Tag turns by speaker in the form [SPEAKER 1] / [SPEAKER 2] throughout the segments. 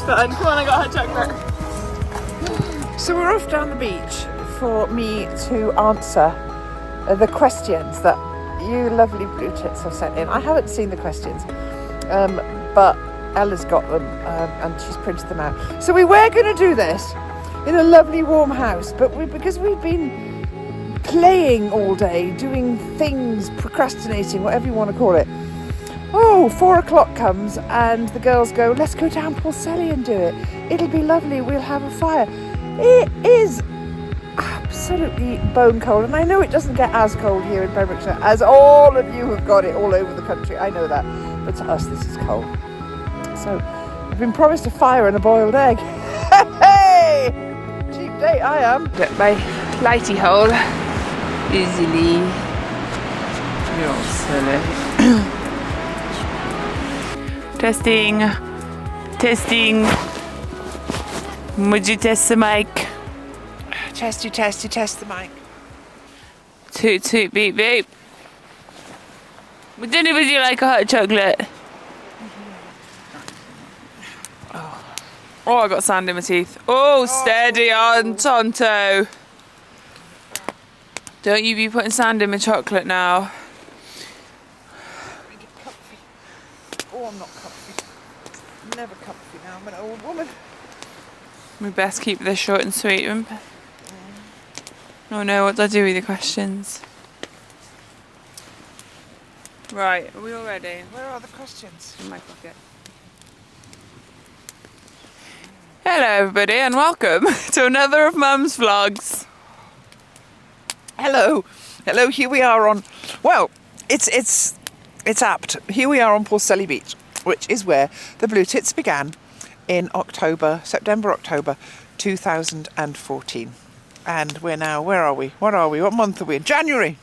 [SPEAKER 1] button. Come on, I got hot chocolate.
[SPEAKER 2] So we're off down the beach for me to answer the questions that you lovely Bluetits have sent in. I haven't seen the questions, but Ella's got them and she's printed them out. So we were going to do this in a lovely warm house, but because we've been playing all day, doing things, procrastinating, whatever you want to call it. 4 o'clock comes and the girls go, let's go down Porthsele and do it. It'll be lovely, we'll have a fire. It is absolutely bone cold, and I know it doesn't get as cold here in Pembrokeshire as all of you have got it all over the country. I know that, but to us this is cold. So I've been promised a fire and a boiled egg. Hey! Cheap date I am.
[SPEAKER 1] Get my lighty hole easily. You're silly. Testing. Would you test the mic?
[SPEAKER 2] Test the mic.
[SPEAKER 1] Toot toot beep beep. Would anybody like a hot chocolate? Oh, I got sand in my teeth. Oh, steady on, Tonto. Don't you be putting sand in my chocolate now.
[SPEAKER 2] Oh, I'm not comfy. Never comfy now. I'm an old woman.
[SPEAKER 1] We best keep this short and sweet. Oh no, what do I do with the questions? Right, are we all ready?
[SPEAKER 2] Where are the questions?
[SPEAKER 1] In my pocket. Hello everybody and welcome to another of Mum's vlogs.
[SPEAKER 2] Hello, here we are on, well, it's apt. Here we are on Porthsele Beach, which is where the Bluetits began in September, October 2014. And we're now, where are we? What are we? What month are we in? January!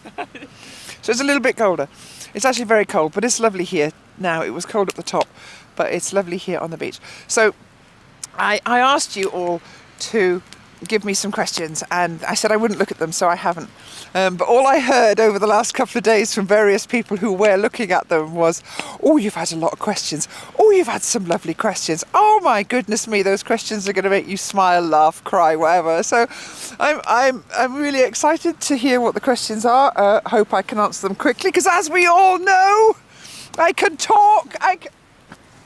[SPEAKER 2] So it's a little bit colder. It's actually very cold, but it's lovely here now. It was cold at the top, but it's lovely here on the beach. So I asked you all to give me some questions, and I said I wouldn't look at them, so I haven't. But all I heard over the last couple of days from various people who were looking at them was, oh, you've had a lot of questions. Oh, you've had some lovely questions. Oh my goodness me, those questions are going to make you smile, laugh, cry, whatever. So I'm really excited to hear what the questions are. Hope I can answer them quickly, because as we all know, I can talk.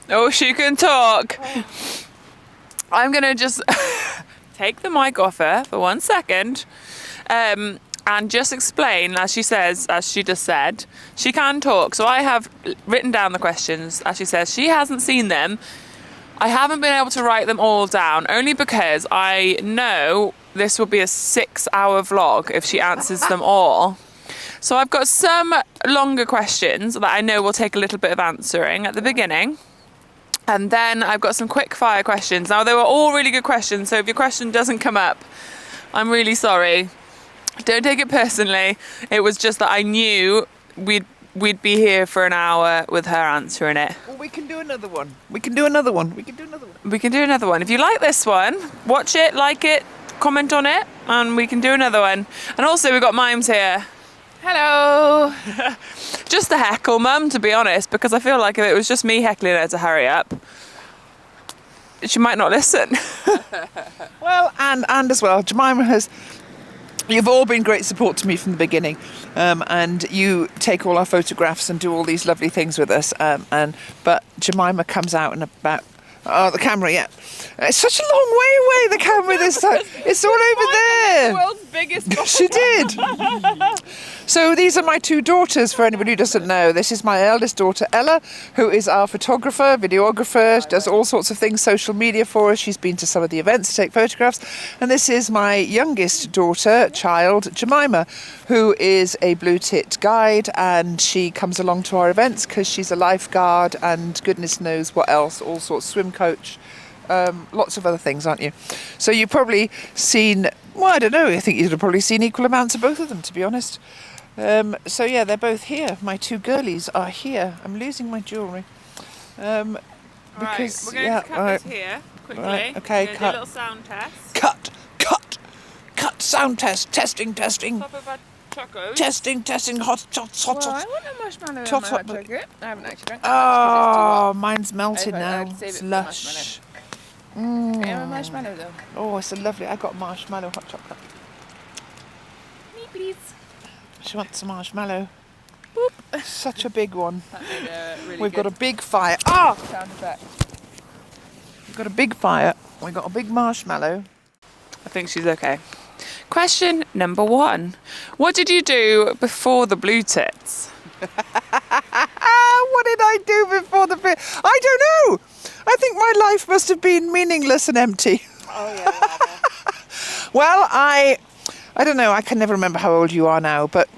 [SPEAKER 1] Oh, she can talk.
[SPEAKER 2] Oh.
[SPEAKER 1] I'm going to just take the mic off her for 1 second and just explain, as she just said, she can talk. So I have written down the questions, as she says. She hasn't seen them. I haven't been able to write them all down, only because I know this will be a 6-hour vlog if she answers them all. So I've got some longer questions that I know will take a little bit of answering at the beginning. And then I've got some quick fire questions. Now, they were all really good questions, so if your question doesn't come up, I'm really sorry. Don't take it personally. It was just that I knew we'd be here for an hour with her answering it.
[SPEAKER 2] Well, we can do another one. We can do another one.
[SPEAKER 1] We can do another one. If you like this one, watch it, like it, comment on it, and we can do another one. And also, we've got Mimes here. Hello. Just to heckle Mum, to be honest, because I feel like if it was just me heckling her to hurry up, she might not listen.
[SPEAKER 2] Well, and as well, Jemeima you've all been great support to me from the beginning, and you take all our photographs and do all these lovely things with us, but Jemeima comes out and about. Oh, the camera, yeah. It's such a long way away, the camera this time. It's all over there.
[SPEAKER 1] The world's biggest bottle.
[SPEAKER 2] She did. So these are my two daughters, for anybody who doesn't know. This is my eldest daughter, Ella, who is our photographer, videographer, does all sorts of things, social media for us. She's been to some of the events to take photographs. And this is my youngest child, Jemeima, who is a Bluetit guide, and she comes along to our events because she's a lifeguard and goodness knows what else, all sorts, swim coach, lots of other things, aren't you? So you've probably seen, well, I don't know, I think you'd have probably seen equal amounts of both of them, to be honest. So yeah, they're both here. My two girlies are here. I'm losing my jewellery. Because,
[SPEAKER 1] right, we're going to cut this here, quickly.
[SPEAKER 2] Right, okay,
[SPEAKER 1] cut. Do a little sound test.
[SPEAKER 2] Cut, sound test, testing.
[SPEAKER 1] Top of our choco.
[SPEAKER 2] Testing, hot.
[SPEAKER 1] Well, I want a marshmallow in my hot chocolate. I haven't actually drank that
[SPEAKER 2] Oh, mine's melted
[SPEAKER 1] I
[SPEAKER 2] now.
[SPEAKER 1] would save it
[SPEAKER 2] It's
[SPEAKER 1] for
[SPEAKER 2] lush.
[SPEAKER 1] Can you have a marshmallow though?
[SPEAKER 2] Oh, it's a lovely. I got marshmallow hot chocolate.
[SPEAKER 1] Me, please.
[SPEAKER 2] She wants a marshmallow.
[SPEAKER 1] Boop.
[SPEAKER 2] Such a big one.
[SPEAKER 1] That made a really
[SPEAKER 2] We've
[SPEAKER 1] good
[SPEAKER 2] got a big fire. Ah!
[SPEAKER 1] sound effect.
[SPEAKER 2] We've got a big fire. We've got a big marshmallow.
[SPEAKER 1] I think she's okay. Question number 1. What did you do before the Bluetits?
[SPEAKER 2] What did I do before the... I don't know. I think my life must have been meaningless and empty.
[SPEAKER 1] Oh, yeah.
[SPEAKER 2] Well, I don't know. I can never remember how old you are now, but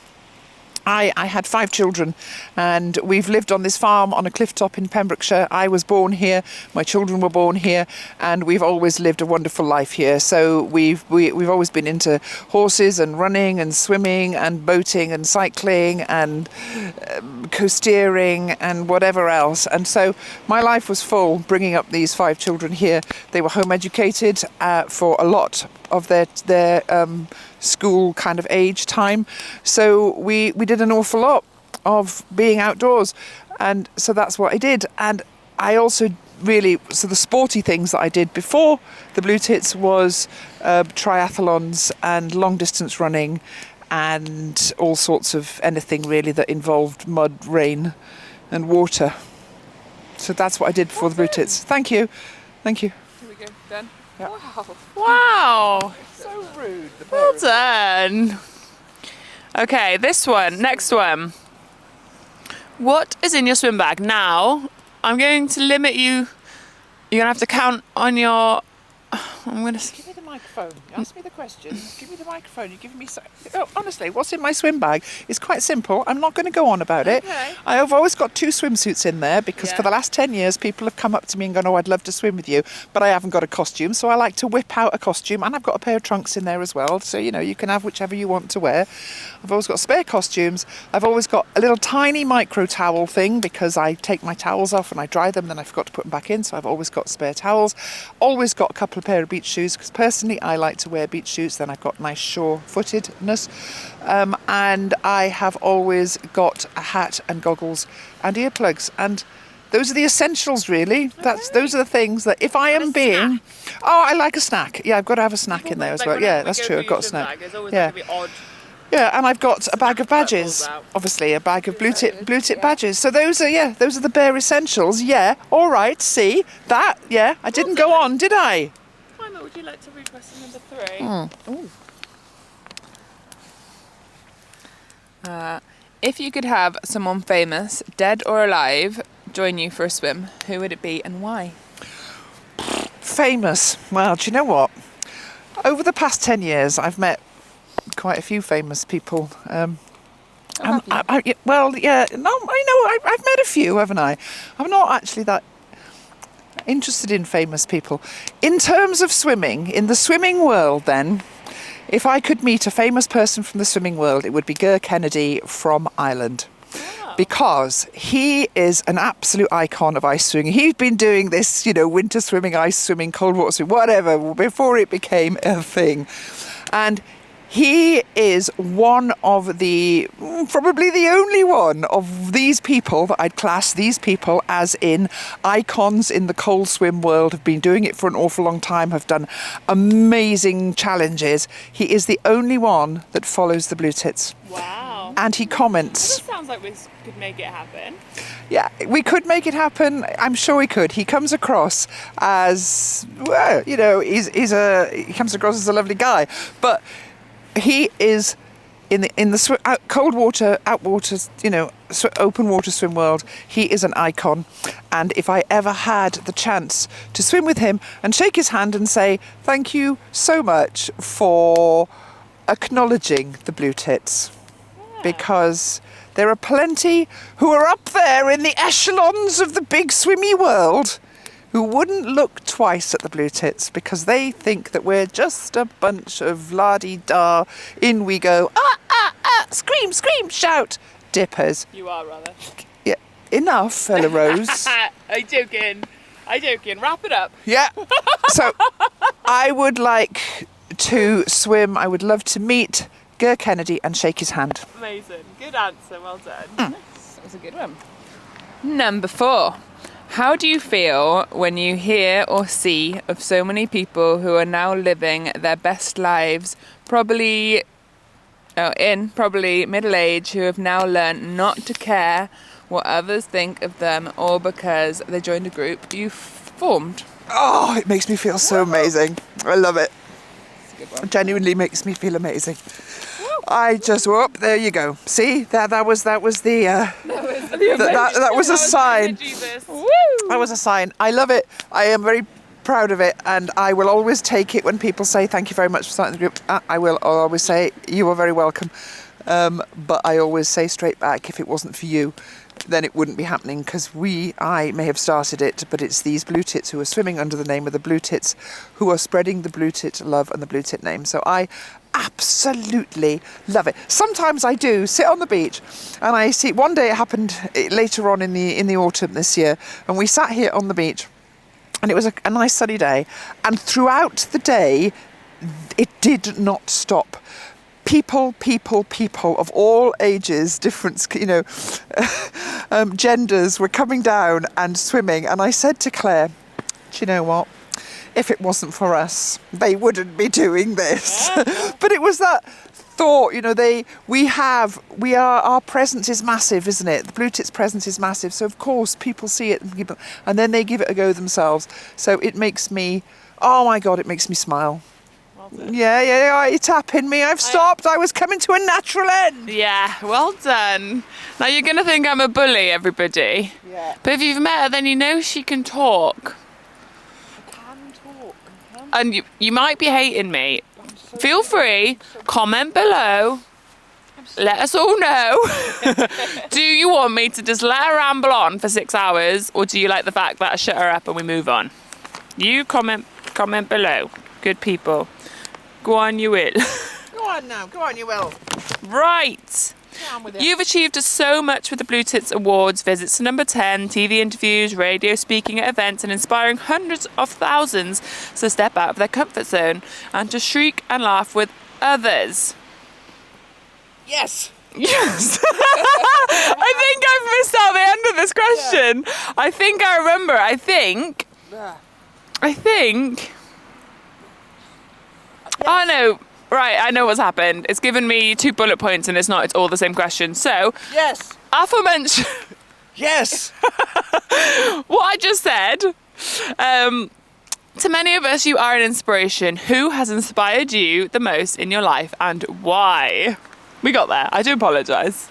[SPEAKER 2] I had 5 children, and we've lived on this farm on a cliff top in Pembrokeshire. I was born here, my children were born here, and we've always lived a wonderful life here. So we've always been into horses and running and swimming and boating and cycling and coasteering and whatever else. And so my life was full bringing up these 5 children here. They were home educated for a lot of their school kind of age time, so we did an awful lot of being outdoors, and so that's what I did. And I also so the sporty things that I did before the Bluetits was triathlons and long distance running and all sorts of anything really that involved mud, rain and water. So that's what I did before the Bluetits. Thank you.
[SPEAKER 1] Here we go, done.
[SPEAKER 2] Yeah.
[SPEAKER 1] Wow.
[SPEAKER 2] So rude.
[SPEAKER 1] Well done. Okay, next one. What is in your swim bag? Now, I'm going to limit you. You're going to have to count on your...
[SPEAKER 2] Give me the microphone. You ask me the questions. Give me the microphone. You're giving me so... Oh, honestly, what's in my swim bag is quite simple. I'm not going to go on about it.
[SPEAKER 1] Okay.
[SPEAKER 2] I've always got 2 swimsuits in there because
[SPEAKER 1] Yeah.
[SPEAKER 2] for the last 10 years people have come up to me and gone, oh, I'd love to swim with you, but I haven't got a costume, so I like to whip out a costume, and I've got a pair of trunks in there as well, so you can have whichever you want to wear. I've always got spare costumes. I've always got a little tiny micro towel thing because I take my towels off and I dry them, then I forgot to put them back in, so I've always got spare towels. Always got a couple of pair of beach shoes because personally I like to wear beach shoes, then I've got nice sure-footedness. And I have always got a hat and goggles and earplugs, and those are the essentials really. Those are the things that if I am being... Oh, I like a snack. Yeah, I've got to have a snack in there as well. Yeah, that's true. I've got a snack. Yeah. Yeah, and I've got a bag of badges. Obviously, a bag of Blutit badges. So those are the bare essentials. Yeah, all right. See that? Yeah, I didn't go on, did I?
[SPEAKER 1] Emma, would you like to read question number 3? If you could have someone famous, dead or alive, join you for a swim, who would it be and why?
[SPEAKER 2] Famous. Well, do you know what? Over the past 10 years, I've met quite a few famous people. I've met a few, haven't I? I'm not actually that interested in famous people. In terms of swimming, in the swimming world then, if I could meet a famous person from the swimming world, it would be Ger Kennedy from Ireland.
[SPEAKER 1] Wow.
[SPEAKER 2] Because he is an absolute icon of ice swimming. He's been doing this, winter swimming, ice swimming, cold water swimming, whatever, before it became a thing. And he is one of probably the only one of these people that I'd class these people as in icons in the cold swim world, have been doing it for an awful long time, have done amazing challenges. He is the only one that follows the Bluetits.
[SPEAKER 1] Wow.
[SPEAKER 2] And he comments.
[SPEAKER 1] This sounds like we could make it happen.
[SPEAKER 2] Yeah, we could make it happen. I'm sure we could. He comes across as, well, he comes across as a lovely guy, but he is in the cold water, outwater, open water swim world. He is an icon, and if I ever had the chance to swim with him and shake his hand and say thank you so much for acknowledging the Bluetits, because there are plenty who are up there in the echelons of the big swimmy world who wouldn't look twice at the Bluetits because they think that we're just a bunch of la-di-da, in we go, scream, scream, shout, dippers.
[SPEAKER 1] You are, rather.
[SPEAKER 2] Yeah, enough, Fella Rose.
[SPEAKER 1] I'm joking. Wrap it up.
[SPEAKER 2] Yeah. So, I would like to swim, I would love to meet Ger Kennedy and shake his hand.
[SPEAKER 1] Amazing. Good answer. Well done. That was a good one. Number 4. How do you feel when you hear or see of so many people who are now living their best lives, probably middle age, who have now learned not to care what others think of them, or because they joined a group you formed?
[SPEAKER 2] Oh, it makes me feel so amazing. I love it.
[SPEAKER 1] That's a good one.
[SPEAKER 2] It genuinely makes me feel amazing. I just there you go. See, that was the that was a sign. That was a sign. I love it. I am very proud of it, and I will always take it when people say thank you very much for starting the group. I'll always say you are very welcome. But I always say straight back, if it wasn't for you, then it wouldn't be happening, because I may have started it, but it's these Bluetits who are swimming under the name of the Bluetits who are spreading the Blutit love and the Blutit name. So I absolutely love it. Sometimes I do sit on the beach and I see, one day it happened later on in the autumn this year, and we sat here on the beach and it was a nice sunny day, and throughout the day it did not stop. People of all ages, different, genders were coming down and swimming. And I said to Claire, do you know what? If it wasn't for us, they wouldn't be doing this. But it was that thought, our presence is massive, isn't it? The Bluetits presence is massive. So of course people see it and then they give it a go themselves. So it makes me, oh my God, it makes me smile. Yeah, you're tapping me. I've stopped. I was coming to a natural end.
[SPEAKER 1] Yeah, well done. Now you're going to think I'm a bully, everybody.
[SPEAKER 2] Yeah.
[SPEAKER 1] But if you've met her, then you know she can talk.
[SPEAKER 2] I can talk.
[SPEAKER 1] And you might be hating me. Feel free, comment below. Let us all know. Do you want me to just let her ramble on for 6 hours, or do you like the fact that I shut her up and we move on? You comment below. Good people. Go on, you will.
[SPEAKER 2] Go on now. Go on, you will.
[SPEAKER 1] Right.
[SPEAKER 2] Get on with it.
[SPEAKER 1] You've achieved so much with the Bluetits Awards, visits to number 10, TV interviews, radio speaking at events, and inspiring hundreds of thousands to step out of their comfort zone and to shriek and laugh with others.
[SPEAKER 2] Yes.
[SPEAKER 1] Yes. I think I've missed out the end of this question. Yeah. I think I remember. I think. Yes. Oh no. Right, I know what's happened. It's given me 2 bullet points and it's all the same question. So,
[SPEAKER 2] yes.
[SPEAKER 1] Aforementioned.
[SPEAKER 2] Yes.
[SPEAKER 1] What I just said. To many of us, you are an inspiration. Who has inspired you the most in your life and why? We got there. I do apologise.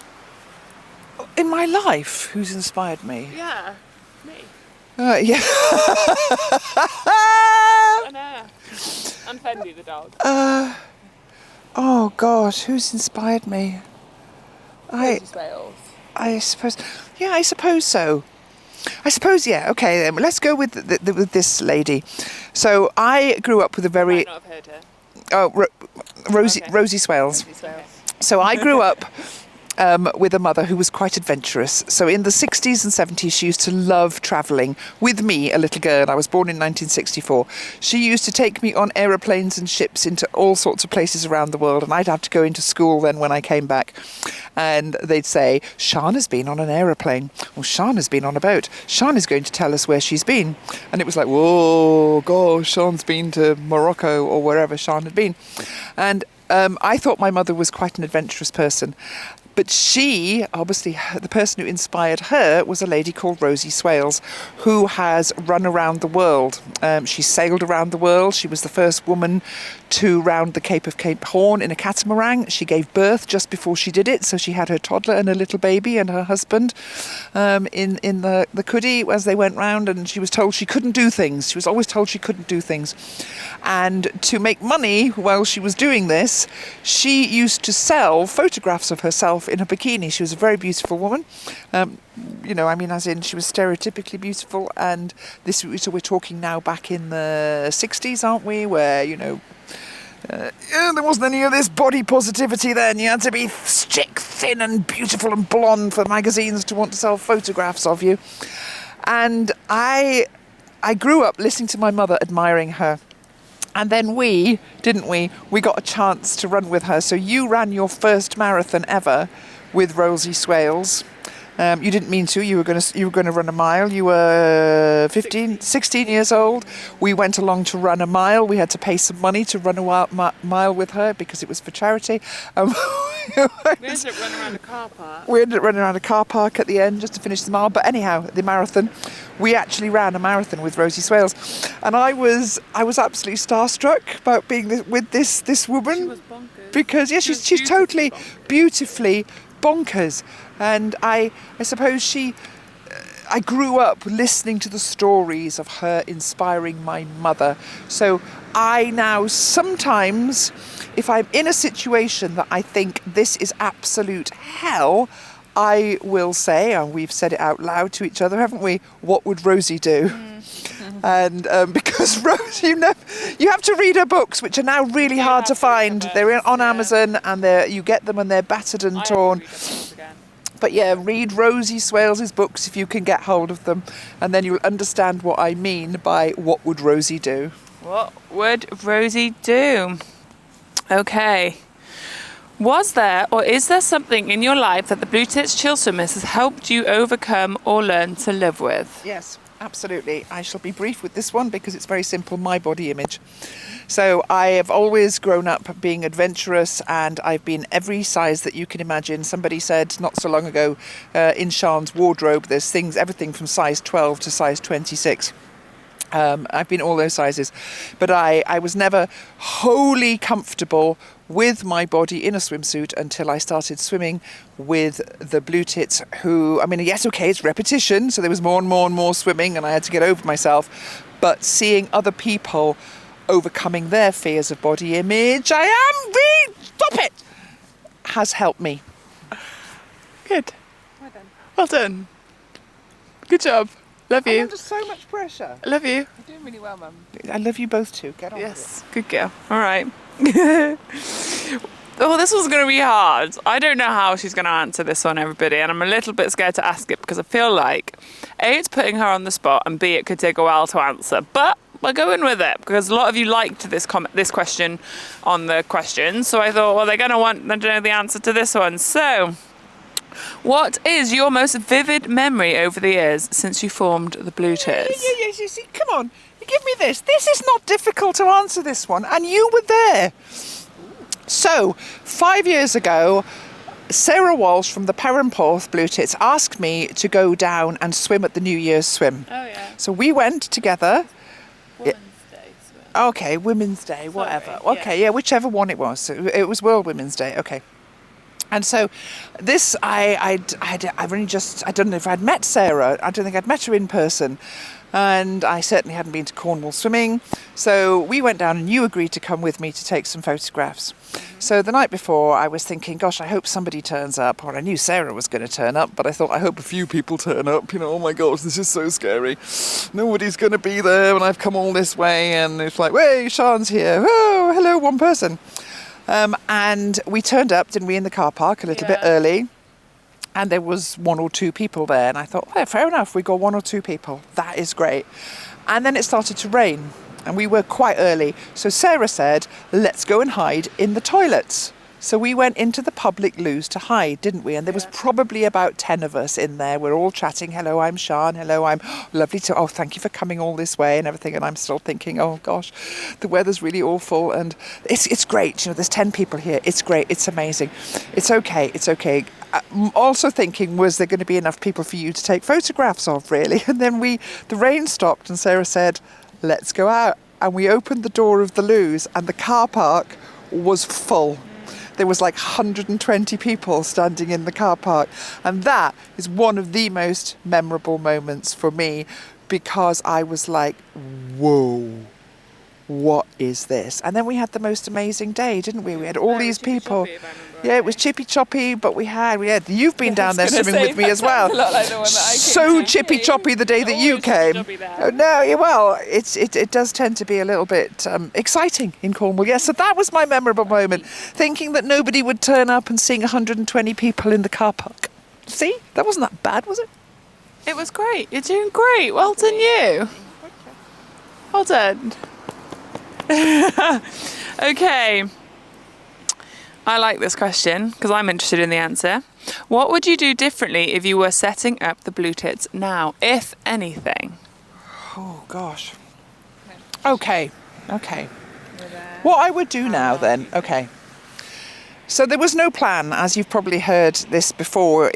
[SPEAKER 2] In my life, who's inspired me?
[SPEAKER 1] Yeah, me.
[SPEAKER 2] Yeah.
[SPEAKER 1] I know. And Fendi the dog.
[SPEAKER 2] Oh gosh, who's inspired me? I suppose. Yeah, I suppose so. Yeah. Okay, then let's go with with this lady. So I grew up with a very.
[SPEAKER 1] I might not have heard her.
[SPEAKER 2] Oh, Rosie Swales. So I grew up with a mother who was quite adventurous. So in the 60s and 70s, she used to love travelling with me, a little girl. I was born in 1964. She used to take me on aeroplanes and ships into all sorts of places around the world, and I'd have to go into school then when I came back. And they'd say, Shana's been on an aeroplane, or Shana's been on a boat. Shana's going to tell us where she's been. And it was like, whoa, gosh, Sean's been to Morocco or wherever Sean had been. And I thought my mother was quite an adventurous person. But she, obviously, the person who inspired her was a lady called Rosie Swales, who has run around the world. She sailed around the world. She was the first woman to round the Cape of Cape Horn in a catamaran. She gave birth just before she did it, so she had her toddler and a little baby and her husband in the cuddy as they went round, and she was told she couldn't do things. She was always told she couldn't do things. And to make money while she was doing this, she used to sell photographs of herself in a bikini. She was a very beautiful woman. As in she was stereotypically beautiful. And so we're talking now back in the 60s, aren't we? Where, there wasn't any of this body positivity then. You had to be thick, thin and beautiful and blonde for magazines to want to sell photographs of you. And I grew up listening to my mother, admiring her. And then we got a chance to run with her. So you ran your first marathon ever with Rosie Swales. You didn't mean to. You were going to run a mile. You were 16 years old. We went along to run a mile. We had to pay some money to run a mile with her because it was for charity.
[SPEAKER 1] We ended up running around a car park.
[SPEAKER 2] We ended up running around a car park at the end just to finish the mile. But anyhow, the marathon, we actually ran a marathon with Rosie Swales, and I was absolutely starstruck about being with this woman.
[SPEAKER 1] She was bonkers.
[SPEAKER 2] Because she's totally beautifully bonkers, and I suppose I grew up listening to the stories of her inspiring my mother. So I now sometimes, if I'm in a situation that I think this is absolute hell, I will say, and we've said it out loud to each other, haven't we? What would Rosie do? And because Rosie, you have to read her books, which are now really hard to find. They're on Amazon, and you get them and they're battered and torn. But yeah, read Rosie Swales' books if you can get hold of them, and then you'll understand what I mean by what would Rosie do.
[SPEAKER 1] What would Rosie do? Okay. Was there or is there something in your life that the Bluetits Chill Swimmers has helped you overcome or learn to live with?
[SPEAKER 2] Yes, absolutely. I shall be brief with this one because it's very simple, my body image. So I have always grown up being adventurous, and I've been every size that you can imagine. Somebody said not so long ago, in Sian's wardrobe, there's everything from size 12 to size 26. I've been all those sizes, but I was never wholly comfortable with my body in a swimsuit until I started swimming with the Bluetits, who, I mean, yes, okay, it's repetition, so there was more and more and more swimming, and I had to get over myself, but seeing other people overcoming their fears of body image, stop it, has helped me.
[SPEAKER 1] Good. Well done. Good job. Love you.
[SPEAKER 2] I'm under so much pressure.
[SPEAKER 1] Love you.
[SPEAKER 3] You're doing really well, Mum.
[SPEAKER 2] I love you both too. Get on
[SPEAKER 1] Yes, good girl. All right. Oh, this was going to be hard. I don't know how she's going to answer this one, everybody, and I'm a little bit scared to ask it because I feel like A, it's putting her on the spot, and B, it could take a while to answer. But we're going with it because a lot of you liked this question on the questions, so I thought, well, they're going to want to know the answer to this one. So, what is your most vivid memory over the years since you formed the Bluetits?
[SPEAKER 2] Yes, you see, come on, you give me this. This is not difficult to answer this one, and you were there. So, 5 years ago, Sarah Walsh from the Pembrokeshire Bluetits asked me to go down and swim at the New Year's swim.
[SPEAKER 1] Oh, yeah.
[SPEAKER 2] So we went together.
[SPEAKER 1] Women's Day swim.
[SPEAKER 2] Okay, Women's Day, whatever.
[SPEAKER 1] Sorry,
[SPEAKER 2] Okay, yeah, whichever one it was. It was World Women's Day, okay. And so this, I've only just, I don't know if I'd met Sarah. I don't think I'd met her in person. And I certainly hadn't been to Cornwall swimming. So we went down, and you agreed to come with me to take some photographs. So the night before, I was thinking, gosh, I hope somebody turns up. Or I knew Sarah was going to turn up, but I thought, I hope a few people turn up. You know, oh my gosh, this is so scary. Nobody's going to be there, and I've come all this way. And it's like, hey, Sian's here. Oh, hello, one person. And we turned up, didn't we, in the car park a little bit early. And there was one or two people there. And I thought, well, fair enough, we got one or two people. That is great. And then it started to rain. And we were quite early. So Sarah said, let's go and hide in the toilets. So we went into the public loos to hide, didn't we? And there was probably about 10 of us in there. We're all chatting. Hello, I'm Sian. Hello, I'm lovely to... Oh, thank you for coming all this way and everything. And I'm still thinking, oh, gosh, the weather's really awful. And it's great. You know, there's 10 people here. It's great. It's amazing. It's okay. It's okay. Also thinking, was there going to be enough people for you to take photographs of, really? And then the rain stopped and Sarah said, let's go out. And we opened the door of the loos and the car park was full. There was like 120 people standing in the car park. And that is one of the most memorable moments for me because I was like, whoa, what is this? And then we had the most amazing day, didn't we? We had all these people. Yeah, it was chippy choppy, but we had you've been down there swimming with me as well. So chippy choppy the day that you came. No, well, it does tend to be a little bit exciting in Cornwall. Yes, so that was my memorable moment, thinking that nobody would turn up and seeing 120 people in the car park. See, that wasn't that bad, was it?
[SPEAKER 1] It was great. You're doing great. Well done, you. Well done. Okay. I like this question because I'm interested in the answer. What would you do differently if you were setting up the Bluetits now, if anything?
[SPEAKER 2] Oh, gosh. Okay. What I would do now then, okay. So there was no plan, as you've probably heard this before,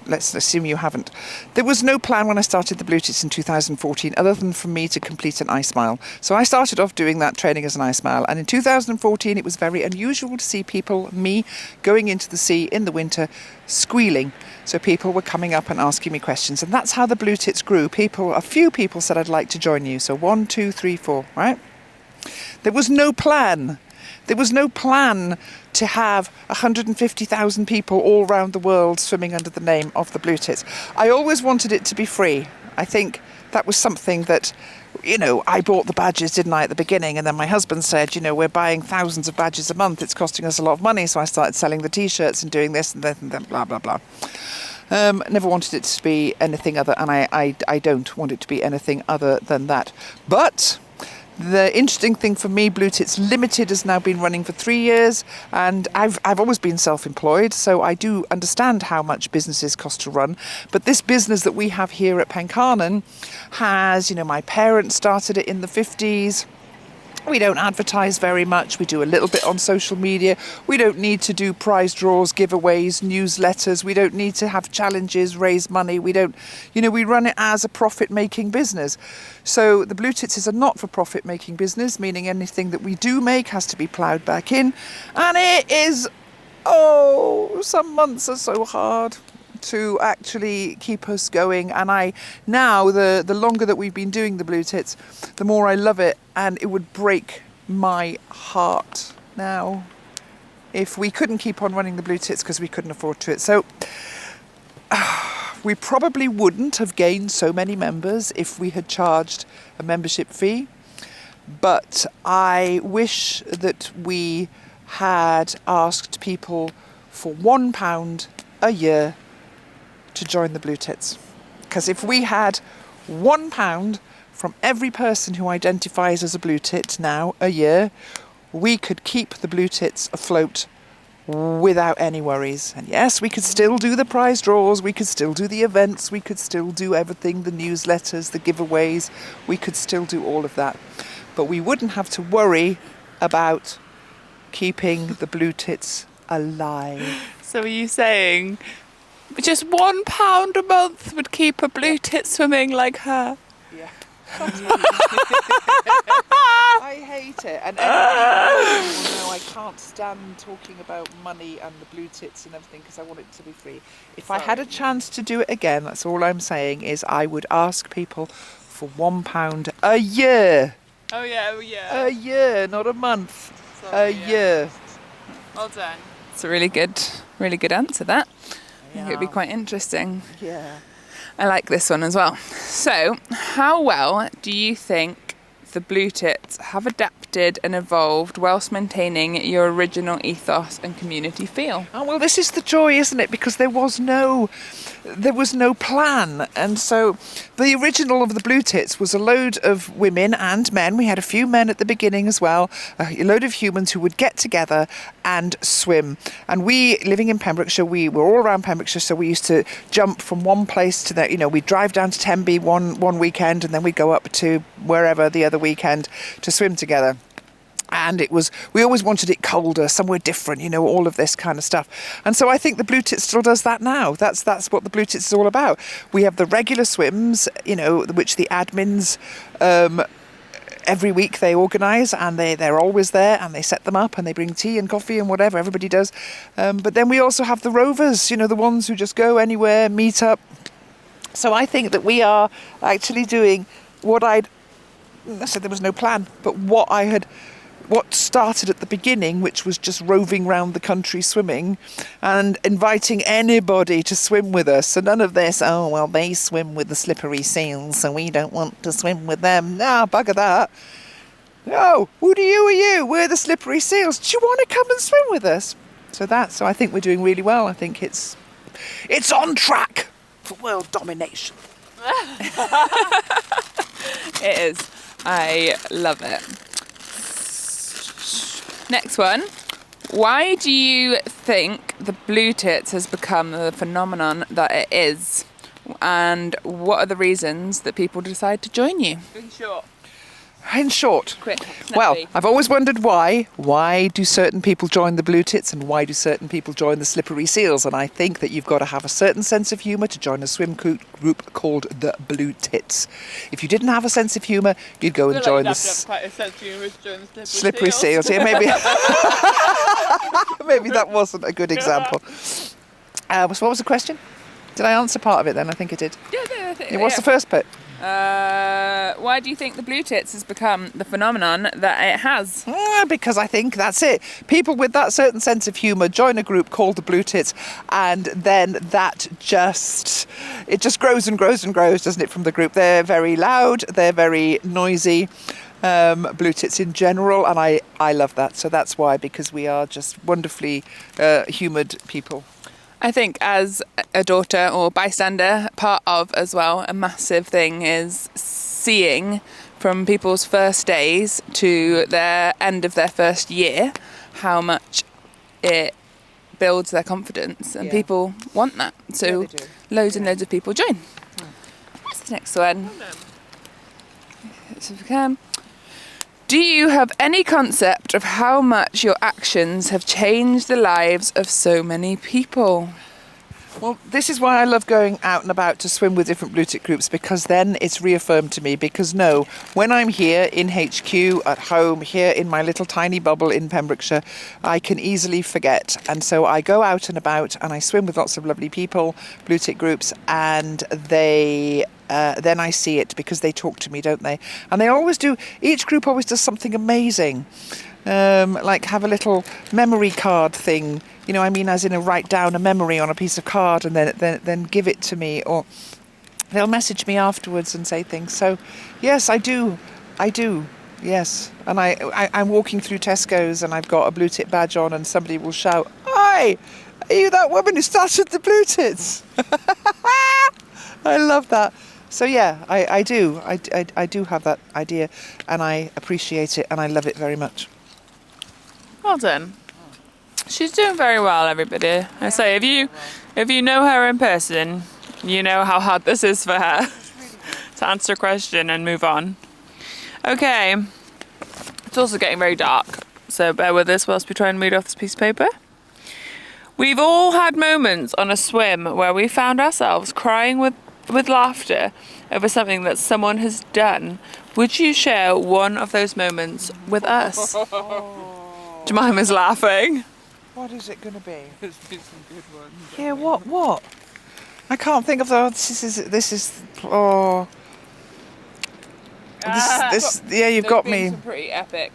[SPEAKER 2] let's assume you haven't. There was no plan when I started the Bluetits in 2014 other than for me to complete an ice mile. So I started off doing that training as an ice mile, and in 2014 it was very unusual to see me going into the sea in the winter squealing. So people were coming up and asking me questions, and that's how the Bluetits grew. A few people said I'd like to join you. So 1, 2, 3, 4, right? There was no plan. There was no plan to have 150,000 people all around the world swimming under the name of the Bluetits. I always wanted it to be free. I think that was something that, I bought the badges, didn't I, at the beginning? And then my husband said, we're buying thousands of badges a month. It's costing us a lot of money. So I started selling the T-shirts and doing this and that and then blah, blah, blah. Never wanted it to be anything other, and I don't want it to be anything other than that. But the interesting thing for me, Bluetits Limited has now been running for 3 years, and I've always been self-employed, so I do understand how much businesses cost to run. But this business that we have here at Pencarnon has, my parents started it in the 50s. We don't advertise very much. We do a little bit on social media. We don't need to do prize draws, giveaways, newsletters. We don't need to have challenges, raise money. We don't, we run it as a profit-making business. So the Bluetits is a not-for-profit making business, meaning anything that we do make has to be ploughed back in. And it is, some months are so hard to actually keep us going, and the longer that we've been doing the Bluetits, the more I love it, and it would break my heart now if we couldn't keep on running the Bluetits because we couldn't afford to it. So we probably wouldn't have gained so many members if we had charged a membership fee, but I wish that we had asked people for £1 a year to join the Bluetits. Because if we had £1 from every person who identifies as a Bluetit now a year, we could keep the Bluetits afloat without any worries. And yes, we could still do the prize draws, we could still do the events, we could still do everything, the newsletters, the giveaways, we could still do all of that. But we wouldn't have to worry about keeping the Bluetits alive.
[SPEAKER 1] So are you saying just £1 a month would keep a Bluetit swimming like her?
[SPEAKER 2] Yeah. I hate it. And I can't stand talking about money and the Bluetits and everything because I want it to be free. If I had a chance to do it again, that's all I'm saying, is I would ask people for £1 a year.
[SPEAKER 1] Oh yeah.
[SPEAKER 2] A year, not a month. A year.
[SPEAKER 1] Well done. It's a really good answer, that. I think it'd be quite interesting.
[SPEAKER 2] Yeah.
[SPEAKER 1] I like this one as well. So, how well do you think the Bluetits have adapted and evolved whilst maintaining your original ethos and community feel?
[SPEAKER 2] Oh, well, this is the joy, isn't it? Because there was no plan. And so the original of the Bluetits was a load of women and men. We had a few men at the beginning as well, a load of humans who would get together and swim. And we, living in Pembrokeshire, we were all around Pembrokeshire, so we used to jump from one place to the, we'd drive down to Tenby one weekend, and then we'd go up to wherever the other weekend to swim together. And we always wanted it colder, somewhere different, all of this kind of stuff. And so I think the Bluetits still does that now. That's what the Bluetits is all about. We have the regular swims, which the admins every week they organise, and they're always there, and they set them up, and they bring tea and coffee and whatever, everybody does. But then we also have the rovers, the ones who just go anywhere, meet up. So I think that we are actually doing I said there was no plan, but what started at the beginning, which was just roving round the country swimming and inviting anybody to swim with us. So none of this, they swim with the slippery seals, so we don't want to swim with them. Nah, bugger that. No, who are you? We're the slippery seals. Do you want to come and swim with us? So I think we're doing really well. I think it's on track for world domination.
[SPEAKER 1] It is. I love it. Next one. Why do you think the Bluetits has become the phenomenon that it is? And what are the reasons that people decide to join you? In short.
[SPEAKER 2] In short,
[SPEAKER 1] Quick,
[SPEAKER 2] well,
[SPEAKER 1] snappy.
[SPEAKER 2] I've always wondered why. Why do certain people join the Bluetits and why do certain people join the Slippery Seals? And I think that you've got to have a certain sense of humour to join a swim group called the Bluetits. If you didn't have a sense of humour, you'd go and join the Slippery Seals. Yeah, maybe. Maybe that wasn't a good example. So what was the question? Did I answer part of it then? I think I did.
[SPEAKER 1] Yeah, I think.
[SPEAKER 2] What's the first bit?
[SPEAKER 1] Why do you think the Bluetits has become the phenomenon that it has?
[SPEAKER 2] Because I think that's it. People with that certain sense of humour join a group called the Bluetits, and then that just grows and grows and grows, doesn't it, from the group? They're very loud, they're very noisy, Bluetits in general, and I love that. So that's why, because we are just wonderfully humoured people.
[SPEAKER 1] I think as a daughter or bystander, part of as well, a massive thing is seeing from people's first days to their end of their first year how much it builds their confidence, and people want that. So loads and loads of people join. What's the next one? So if we can. Do you have any concept of how much your actions have changed the lives of so many people?
[SPEAKER 2] Well, this is why I love going out and about to swim with different Bluetit groups, because then it's reaffirmed to me. Because no, when I'm here in HQ, at home, here in my little tiny bubble in Pembrokeshire, I can easily forget. And so I go out and about and I swim with lots of lovely people, Bluetit groups, and then I see it because they talk to me, don't they? And they always do, each group always does something amazing. Like have a little memory card thing, as in a write down a memory on a piece of card and then give it to me, or they'll message me afterwards and say things. So yes, I do, yes. And I'm walking through Tesco's and I've got a Bluetit badge on and somebody will shout, "Hi, are you that woman who started the Bluetits?" I love that. So yeah, I do have that idea, and I appreciate it and I love it very much.
[SPEAKER 1] Well done. She's doing very well, everybody. I say, if you know her in person, you know how hard this is for her to answer a question and move on. Okay, it's also getting very dark, so bear with us whilst we try and read off this piece of paper. We've all had moments on a swim where we found ourselves crying with laughter over something that someone has done. Would you share one of those moments with us? Jemima's laughing.
[SPEAKER 2] What is it going to be?
[SPEAKER 3] There's been some good ones.
[SPEAKER 2] Yeah, what? I can't think of the. You've got me.
[SPEAKER 1] Some pretty epic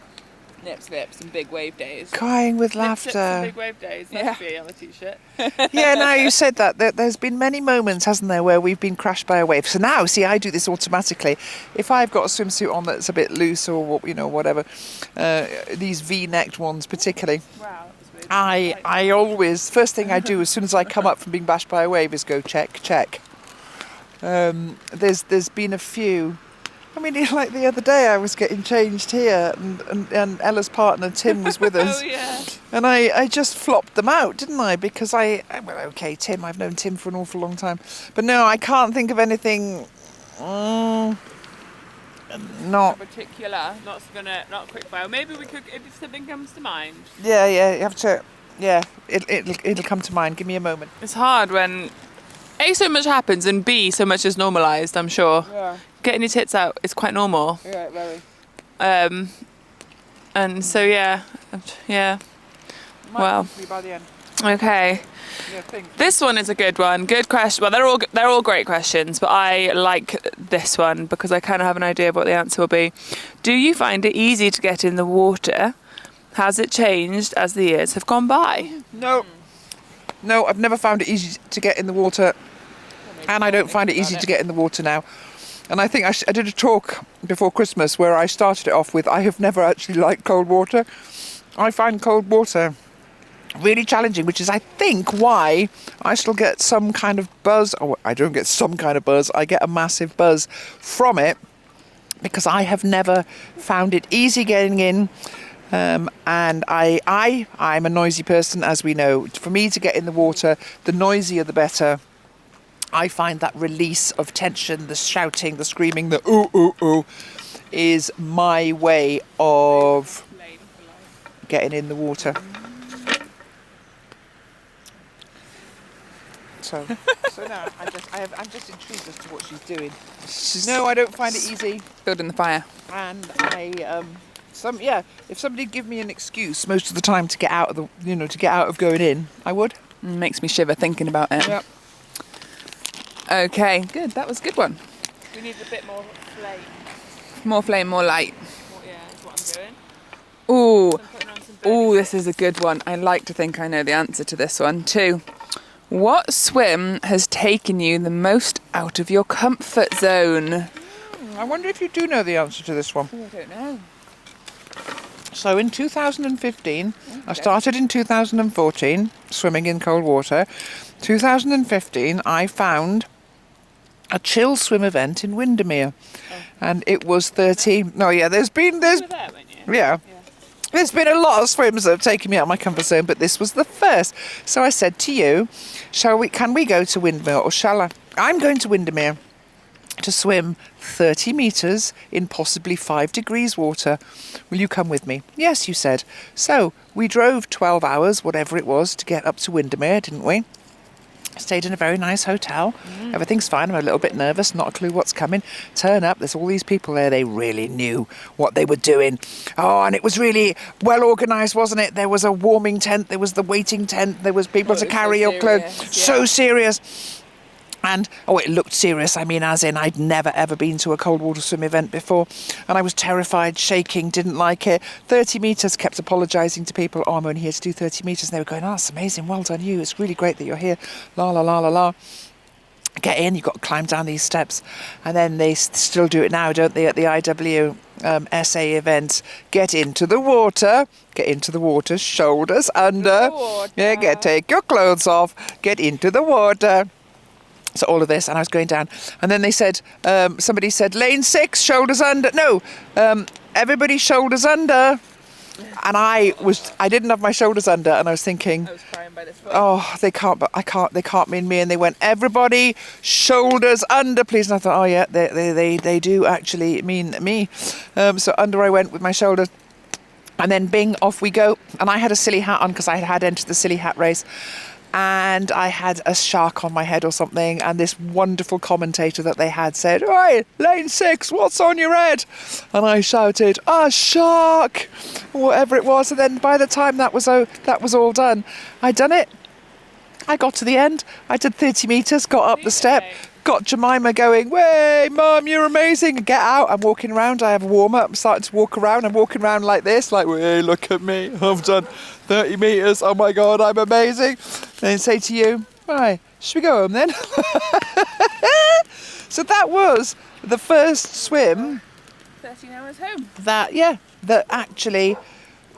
[SPEAKER 1] nip slips and big wave days.
[SPEAKER 2] Crying with
[SPEAKER 1] Nip slips and
[SPEAKER 2] laughter.
[SPEAKER 1] big wave days. That should be on the t-shirt.
[SPEAKER 2] Yeah, now you said that. There's been many moments, hasn't there, where we've been crashed by a wave. So now, see, I do this automatically. If I've got a swimsuit on that's a bit loose or whatever, these V-necked ones particularly.
[SPEAKER 1] Wow. That's weird.
[SPEAKER 2] I always, first thing I do as soon as I come up from being bashed by a wave is go check. There's been a few. I mean, like the other day I was getting changed here and Ella's partner Tim was with us.
[SPEAKER 1] Oh, yeah.
[SPEAKER 2] And I just flopped them out, didn't I? Because Tim, I've known Tim for an awful long time. But no, I can't think of anything, not
[SPEAKER 1] particular, not quick fire. Maybe we could, if something comes to mind.
[SPEAKER 2] Yeah, you have to. Yeah, it'll come to mind. Give me a moment.
[SPEAKER 1] It's hard when A, so much happens, and B, so much is normalised, I'm sure.
[SPEAKER 3] Yeah.
[SPEAKER 1] Getting your tits out is quite normal.
[SPEAKER 3] Yeah, very.
[SPEAKER 1] And so yeah. Well,
[SPEAKER 3] Might be by the end.
[SPEAKER 1] okay.
[SPEAKER 3] Yeah, thanks.
[SPEAKER 1] This one is a good one. Good question. Well, they're all great questions, but I like this one because I kind of have an idea of what the answer will be. Do you find it easy to get in the water? Has it changed as the years have gone by?
[SPEAKER 2] No, I've never found it easy to get in the water, and I don't find it easy to get in the water now. And I think I did a talk before Christmas where I started it off with, I have never actually liked cold water. I find cold water really challenging, which is, I think, why I still get some kind of buzz. Oh, I don't get some kind of buzz. I get a massive buzz from it because I have never found it easy getting in. And I'm a noisy person, as we know. For me to get in the water, the noisier the better. I find that release of tension, the shouting, the screaming, the ooh, ooh, ooh, is my way of getting in the water. So now I'm just intrigued as to what she's doing. No, I don't find it easy.
[SPEAKER 3] Building the fire.
[SPEAKER 2] And if somebody'd give me an excuse most of the time to get out of going in, I would.
[SPEAKER 3] Makes me shiver thinking about it.
[SPEAKER 2] Yep.
[SPEAKER 3] Okay, good. That was a good one.
[SPEAKER 1] We need a bit more flame.
[SPEAKER 3] More flame, more light.
[SPEAKER 1] Yeah, that's what I'm doing.
[SPEAKER 3] Ooh.
[SPEAKER 1] So I'm putting on some burning
[SPEAKER 3] Ooh, this is a good one. I like to think I know the answer to this one too. What swim has taken you the most out of your comfort zone?
[SPEAKER 2] I wonder if you do know the answer to this one.
[SPEAKER 3] I don't know.
[SPEAKER 2] So in 2015, I started in 2014 swimming in cold water. 2015, I found a chill swim event in Windermere, and it was 30. No, yeah, there's been
[SPEAKER 1] You were there, weren't you?
[SPEAKER 2] yeah. There's been a lot of swims that have taken me out of my comfort zone, but this was the first. So I said to you, can we go to Windermere, or shall I? I'm going to Windermere to swim 30 metres in possibly 5 degrees water. Will you come with me? Yes, you said. So we drove 12 hours, whatever it was, to get up to Windermere, didn't we? Stayed in a very nice hotel. Everything's fine. I'm a little bit nervous, not a clue what's coming. Turn up, there's all these people there. They really knew what they were doing. Oh, and it was really well organised, wasn't it? There was a warming tent, there was the waiting tent, there was people to carry your clothes. So serious. And, it looked serious. I mean, as in, I'd never, ever been to a cold water swim event before. And I was terrified, shaking, didn't like it. 30 metres, kept apologising to people. Oh, I'm only here to do 30 metres. And they were going, oh, that's amazing. Well done, you. It's really great that you're here. La, la, la, la, la. Get in, you've got to climb down these steps. And then they still do it now, don't they, at the IW SA events. Get into the water. Get into the water, shoulders under. Yeah, take your clothes off. Get into the water. So all of this, and I was going down, and then they said, somebody said, lane 6, shoulders under. No, everybody shoulders under. And I didn't have my shoulders under, and I was thinking,
[SPEAKER 1] I was crying by this point.
[SPEAKER 2] oh, they can't mean me. And they went, everybody shoulders under, please. And I thought, oh yeah, they do actually mean me. So under I went with my shoulders. And then bing, off we go. And I had a silly hat on because I had entered the silly hat race. And I had a shark on my head or something, and this wonderful commentator that they had said, "Oi, lane 6, what's on your head?" And I shouted, "A shark!" Whatever it was. And then by the time that was all done, I'd done it. I got to the end. I did 30 metres, got up the step, got Jemeima going, "Way, Mum, you're amazing." Get out. I'm walking around. I have a warm up. I'm starting to walk around. I'm walking around like this, like, "Way, look at me. I've done 30 metres. Oh my God, I'm amazing." And then say to you, "Right, should we go home then?" So that was the first swim
[SPEAKER 1] 13 hours home.
[SPEAKER 2] that actually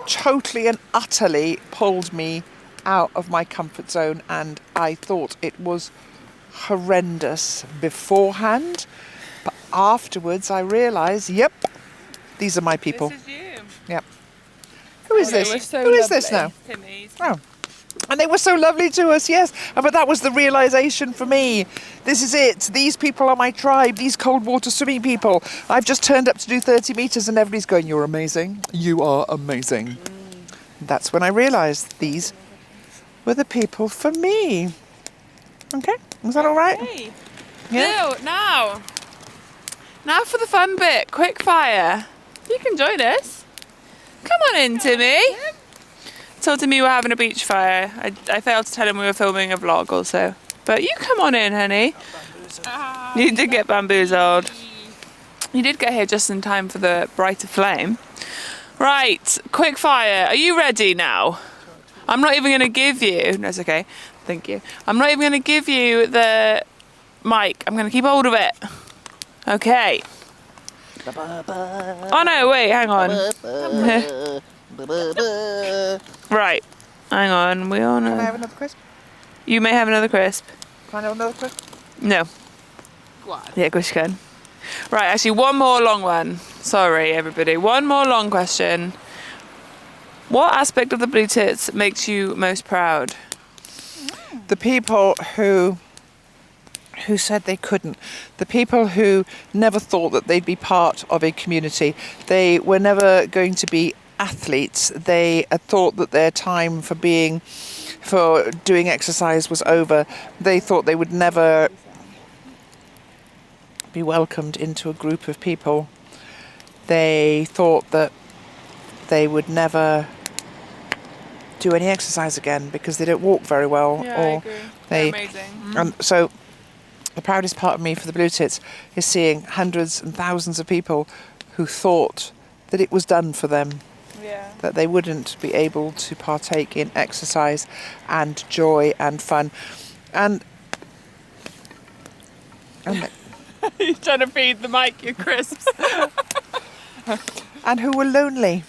[SPEAKER 2] totally and utterly pulled me out of my comfort zone, and I thought it was horrendous beforehand, but afterwards I realised, yep, these are my people.
[SPEAKER 1] This is you.
[SPEAKER 2] Yep. Who is
[SPEAKER 1] They
[SPEAKER 2] this?
[SPEAKER 1] were so
[SPEAKER 2] Who is this
[SPEAKER 1] lovely.
[SPEAKER 2] now?
[SPEAKER 1] Timmy's.
[SPEAKER 2] Oh. And they were so lovely to us, yes. But that was the realisation for me. This is it. These people are my tribe. These cold water swimming people. I've just turned up to do 30 metres and everybody's going, "You're amazing. You are amazing." That's when I realised these were the people for me. Okay? Is that all right?
[SPEAKER 1] Hey.
[SPEAKER 2] Yeah.
[SPEAKER 1] Now for the fun bit. Quick fire. You can join us. Come on in, Timmy. Told Timmy we were having a beach fire. I failed to tell him we were filming a vlog also. But you come on in, honey. You did get bamboozled. You did get here just in time for the brighter flame. Right, quick fire. Are you ready now? I'm not even going to give you... No, it's okay. Thank you. I'm not even going to give you the mic. I'm going to keep hold of it. Okay. Oh no, wait, hang on. Right, hang on. We all
[SPEAKER 2] Can I
[SPEAKER 1] know.
[SPEAKER 2] have another crisp?
[SPEAKER 1] You may have another crisp.
[SPEAKER 2] Can I have another crisp?
[SPEAKER 1] No. Yeah, of course you can. Right, actually, one more long one. Sorry, everybody. One more long question. What aspect of the Bluetits makes you most proud?
[SPEAKER 2] The people who said they couldn't, the people who never thought that they'd be part of a community. They were never going to be athletes. They had thought that their time for doing exercise was over. They thought they would never be welcomed into a group of people. They thought that they would never do any exercise again because they don't walk very well.
[SPEAKER 1] Yeah, I agree. They're amazing.
[SPEAKER 2] So the proudest part of me for the Bluetits is seeing hundreds and thousands of people who thought that it was done for them, that they wouldn't be able to partake in exercise and joy and fun. And
[SPEAKER 1] You're trying to feed the mic your crisps.
[SPEAKER 2] and who were lonely.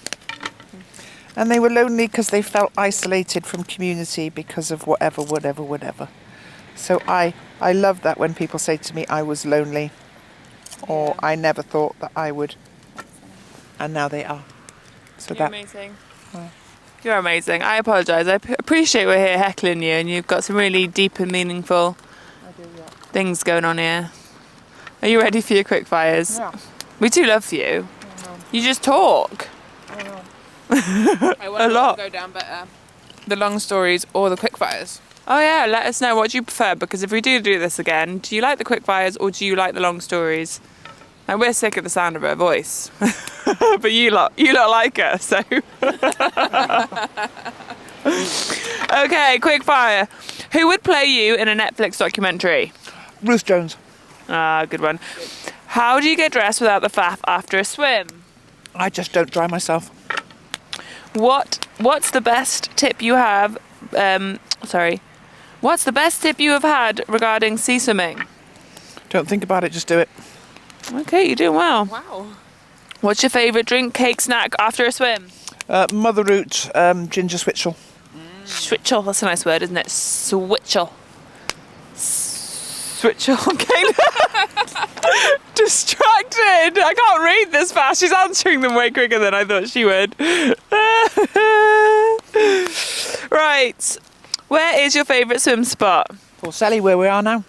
[SPEAKER 2] And they were lonely because they felt isolated from community because of whatever. So I love that when people say to me, I was lonely, or I never thought that I would, and now they are. So
[SPEAKER 1] You're amazing. You're amazing. I apologise. I appreciate we're here heckling you, and you've got some really deep and meaningful things going on here. Are you ready for your quick fires?
[SPEAKER 2] Yeah.
[SPEAKER 1] We do love you. You just talk.
[SPEAKER 3] I want
[SPEAKER 1] A lot.
[SPEAKER 3] to go down better. The long stories or the quick fires?
[SPEAKER 1] Oh yeah, let us know what do you prefer, because if we do this again, do you like the quick fires or do you like the long stories? And we're sick of the sound of her voice. But you lot like her, so. Okay, quick fire. Who would play you in a Netflix documentary?
[SPEAKER 2] Ruth Jones.
[SPEAKER 1] Ah, good one. How do you get dressed without the faff after a swim?
[SPEAKER 2] I just don't dry myself.
[SPEAKER 1] What's the best tip you have? What's the best tip you have had regarding sea swimming?
[SPEAKER 2] Don't think about it, just do it.
[SPEAKER 1] Okay, you're doing well.
[SPEAKER 3] Wow.
[SPEAKER 1] What's your favourite drink, cake, snack after a swim?
[SPEAKER 2] Mother Root ginger switchel.
[SPEAKER 1] Switchel, that's a nice word, isn't it? Switchel. Switchel. Okay. Distracted. I can't read this fast. She's answering them way quicker than I thought she would. Right. Where is your favourite swim spot?
[SPEAKER 2] Porthsele, where we are now.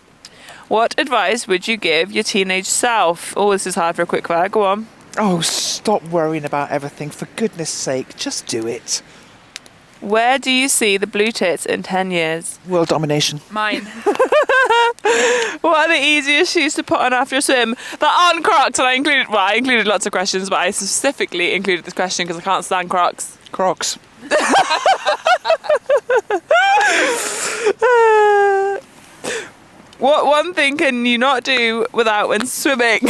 [SPEAKER 1] What advice would you give your teenage self? Oh, this is hard for a quick fire. Go on.
[SPEAKER 2] Oh, stop worrying about everything. For goodness sake, just do it.
[SPEAKER 1] Where do you see the Bluetits in 10 years?
[SPEAKER 2] World domination.
[SPEAKER 3] Mine.
[SPEAKER 1] What are the easiest shoes to put on after a swim that aren't Crocs? And I included lots of questions, but I specifically included this question because I can't stand Crocs.
[SPEAKER 2] Crocs.
[SPEAKER 1] What one thing can you not do without when swimming?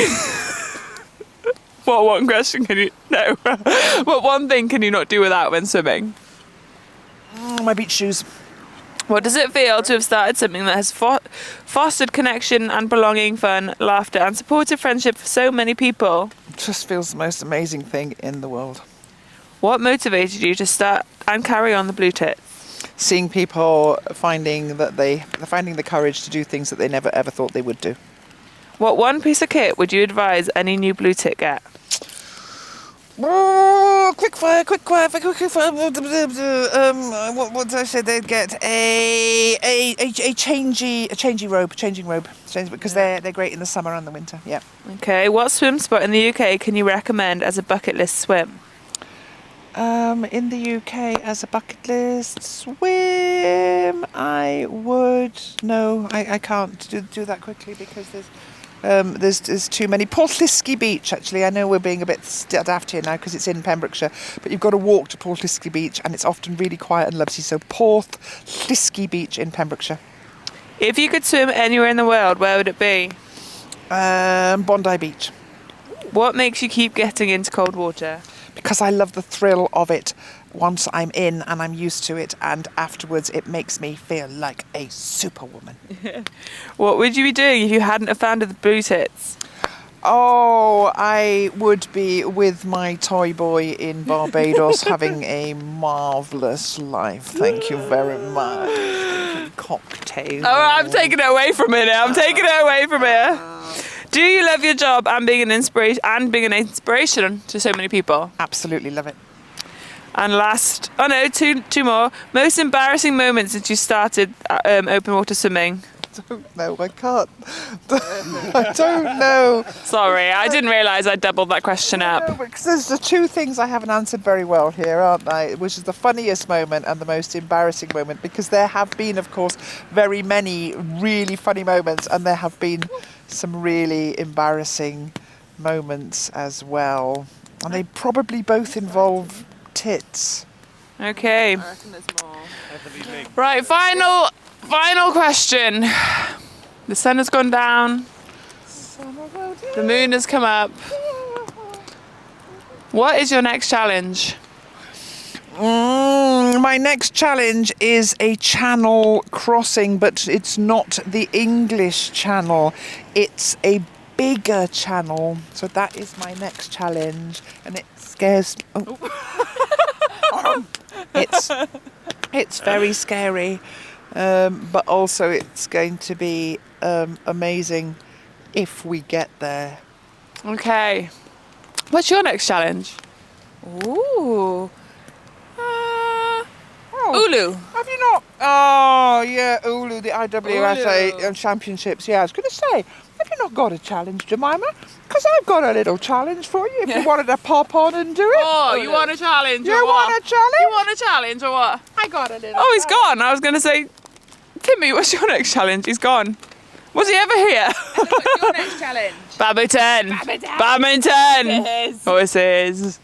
[SPEAKER 1] What one question can you... No. What one thing can you not do without when swimming?
[SPEAKER 2] My beach shoes.
[SPEAKER 1] What does it feel to have started something that has fostered connection and belonging, fun, laughter and supportive friendship for so many people?
[SPEAKER 2] It just feels the most amazing thing in the world.
[SPEAKER 1] What motivated you to start and carry on the Bluetits?
[SPEAKER 2] Seeing people finding the courage to do things that they never ever thought they would do.
[SPEAKER 1] What one piece of kit would you advise any new Bluetit get?
[SPEAKER 2] Oh, quick fire. What did I say? They'd get a changing robe, because they're great in the summer and the winter. Yeah.
[SPEAKER 1] Okay, what swim spot in the UK can you recommend as a bucket list swim?
[SPEAKER 2] In the UK as a bucket list swim, I would no, I can't do that quickly because there's too many. Porthsele Beach, actually. I know we're being a bit daft here now because it's in Pembrokeshire, but you've got to walk to Porthsele Beach and it's often really quiet and lovely. So Porthsele Beach in Pembrokeshire.
[SPEAKER 1] If you could swim anywhere in the world, where would it be?
[SPEAKER 2] Bondi Beach.
[SPEAKER 1] What makes you keep getting into cold water?
[SPEAKER 2] Because I love the thrill of it once I'm in and I'm used to it, and afterwards it makes me feel like a superwoman.
[SPEAKER 1] What would you be doing if you hadn't have found the Bluetits?
[SPEAKER 2] Oh, I would be with my toy boy in Barbados having a marvellous life. Thank you very much. Cocktail.
[SPEAKER 1] Oh, I'm taking it away from here now. Do you love your job and being an inspiration to so many people?
[SPEAKER 2] Absolutely love it.
[SPEAKER 1] And last, two more. Most embarrassing moments since you started open water swimming.
[SPEAKER 2] Don't know. I can't. I don't know.
[SPEAKER 1] Sorry, I didn't realise I doubled that question up.
[SPEAKER 2] No, because there's the two things I haven't answered very well here, aren't they? Which is the funniest moment and the most embarrassing moment. Because there have been, of course, very many really funny moments, and there have been some really embarrassing moments as well. And they probably both involve tits.
[SPEAKER 1] Okay.
[SPEAKER 3] I reckon there's more.
[SPEAKER 1] Right, final question. The sun has gone down. The moon has come up. What is your next challenge?
[SPEAKER 2] My next challenge is a channel crossing, but it's not the English channel. It's a bigger channel. So that is my next challenge, and it scares. It's very scary, but also it's going to be amazing if we get there.
[SPEAKER 1] Okay. What's your next challenge?
[SPEAKER 3] Ooh. Ulu.
[SPEAKER 2] Have you not? Oh, yeah, Ulu, the IWSA
[SPEAKER 3] Ulu.
[SPEAKER 2] Championships. Yeah, I was going to say, have you not got a challenge, Jemeima? Because I've got a little challenge for you if you wanted to pop on and do it.
[SPEAKER 1] Oh, you want a challenge?
[SPEAKER 2] You
[SPEAKER 1] or what?
[SPEAKER 2] want a challenge?
[SPEAKER 1] You want a challenge or what?
[SPEAKER 2] I got a little
[SPEAKER 1] Oh, he's
[SPEAKER 2] challenge.
[SPEAKER 1] gone. I was going to say, Timmy, what's your next challenge? He's gone. Was he ever here?
[SPEAKER 3] What's your next challenge?
[SPEAKER 1] Badminton. Horses.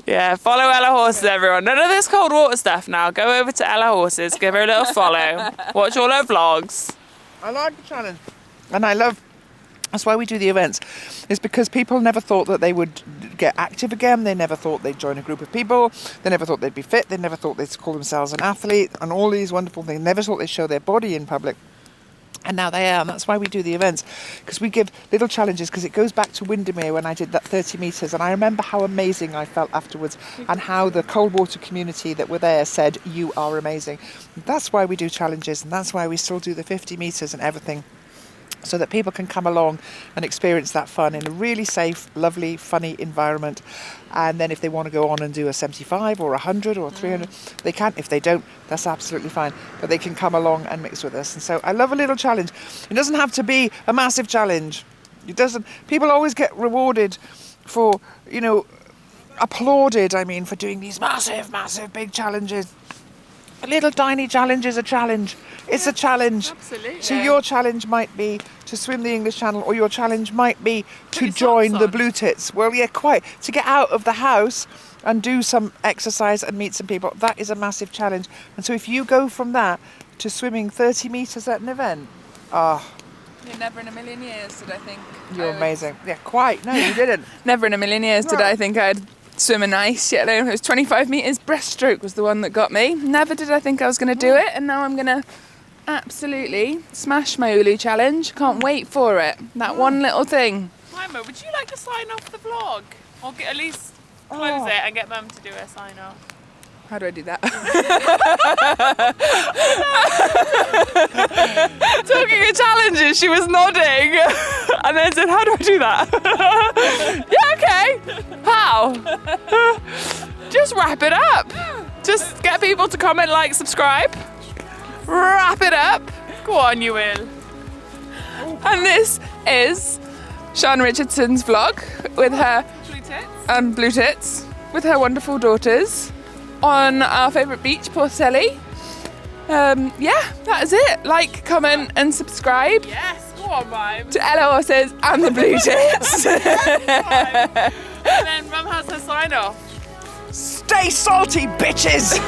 [SPEAKER 1] Yeah, follow Ella Horses, everyone. None of this cold water stuff now. Go over to Ella Horses, give her a little follow. Watch all her vlogs.
[SPEAKER 2] I like the challenge. And I love, that's why we do the events. It's because people never thought that they would get active again. They never thought they'd join a group of people. They never thought they'd be fit. They never thought they'd call themselves an athlete and all these wonderful things. Never thought they'd show their body in public. And now they are, and that's why we do the events, because we give little challenges, because it goes back to Windermere when I did that 30 metres, and I remember how amazing I felt afterwards, and how the cold water community that were there said, you are amazing. That's why we do challenges, and that's why we still do the 50 metres and everything, so that people can come along and experience that fun in a really safe, lovely, funny environment. And then if they want to go on and do a 75 or 100 or 300, they can. If they don't, that's absolutely fine. But they can come along and mix with us. And so I love a little challenge. It doesn't have to be a massive challenge. It doesn't. People always get rewarded for, applauded, for doing these massive, massive, big challenges. A little tiny challenge is a challenge. It's a challenge.
[SPEAKER 1] Absolutely.
[SPEAKER 2] So your challenge might be to swim the English Channel, or your challenge might be to join the Bluetits. Well, yeah, quite. To get out of the house and do some exercise and meet some people. That is a massive challenge. And so if you go from that to swimming 30 metres at an event,
[SPEAKER 3] Yeah, never in a million years did I think.
[SPEAKER 2] you're amazing. Yeah, quite. No, you didn't.
[SPEAKER 3] Never in a million years did
[SPEAKER 2] No.
[SPEAKER 3] I think I'd swim in ice, yet alone it was 25 metres. Breaststroke was the one that got me. Never did I think I was going to do it, and now I'm going to absolutely smash my Ulu challenge. Can't wait for it. That one little thing.
[SPEAKER 1] Mima, would you like to sign off the vlog? Or at least close it and get Mum to do a sign off?
[SPEAKER 3] How do I do that?
[SPEAKER 1] Talking of challenges, she was nodding and then said, how do I do that? Yeah, okay. How? Just wrap it up. Just get people to comment, like, subscribe. Wrap it up. Go on, you will.
[SPEAKER 3] And this is Sian Richardson's vlog with her and Bluetits with her wonderful daughters on our favourite beach, Porthsele. Yeah, that is it. Like, comment and subscribe
[SPEAKER 1] Yes, go on, Mime.
[SPEAKER 3] to Ella Horses and the Bluetits.
[SPEAKER 1] And then Mum has her sign off.
[SPEAKER 2] Stay salty, bitches!